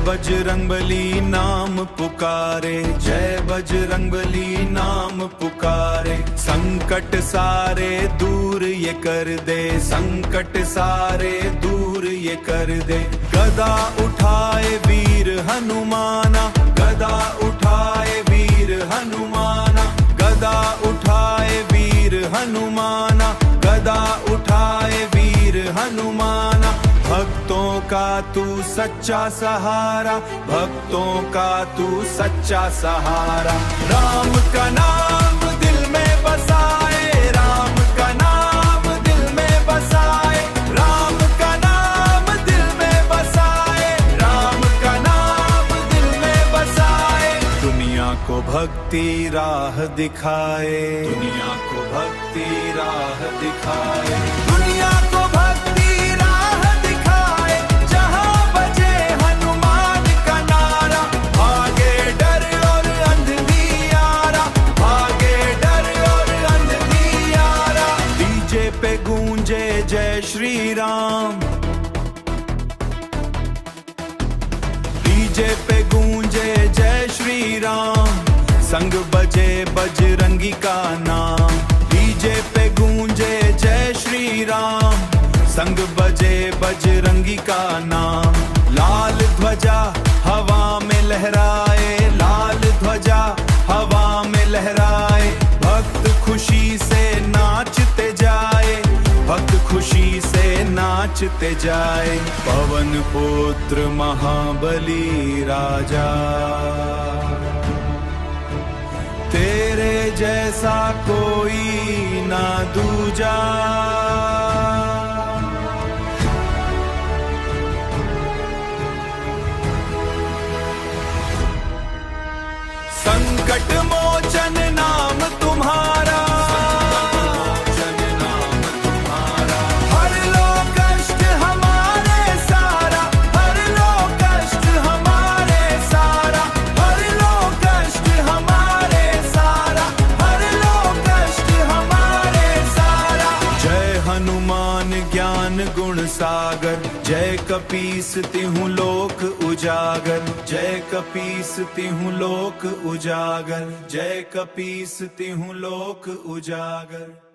बजरंगबली नाम पुकारे, जय बजरंगबली नाम पुकारे। संकट सारे दूर ये कर दे, संकट सारे दूर ये कर दे। गदा उठाए वीर हनुमाना, गदा उठाए वीर हनुमाना, गदा उठाए वीर हनुमाना, गदा उठाए वीर हनुमाना। भक्तों का तू सच्चा सहारा, भक्तों का तू सच्चा सहारा। राम का नाम दिल में बसाए, राम का नाम दिल में बसाए, राम का नाम दिल में बसाए, राम का नाम दिल में बसाए। दुनिया को भक्ति राह दिखाए, दुनिया को भक्ति राह दिखाए, दुनिया को भक्ति राह दिखाए। जहाँ बजे हनुमान का नारा, भागे डर और अंधवियारा, भागे डर और अंधवियारा। डीजे पे गूंजे जय श्री राम, डीजे पे गूंजे जय श्री राम। संग बजे बजरंगी का नाम, डीजे पे गूंजे जय श्री राम। संग बजे बजरंगी का नाम। लाल ध्वजा हवा में लहराए, लाल ध्वजा हवा में लहराए। भक्त खुशी से नाचते जाए, भक्त खुशी से नाचते जाए। पवन पुत्र महाबली राजा, तेरे जैसा कोई ना दूजा। संकट मोचन नाम तुम्हारा, हर लो कष्ट हमारे सारा, हर लो कष्ट हमारे सारा, हर लो कष्ट हमारे सारा, हर लो कष्ट हमारे सारा। जय हनुमान ज्ञान गुण सागर, जय कपीस तिहु लोक उजागर, जय कपीस तिहु लोक उजागर, जय कपीस तिहु लोक उजागर।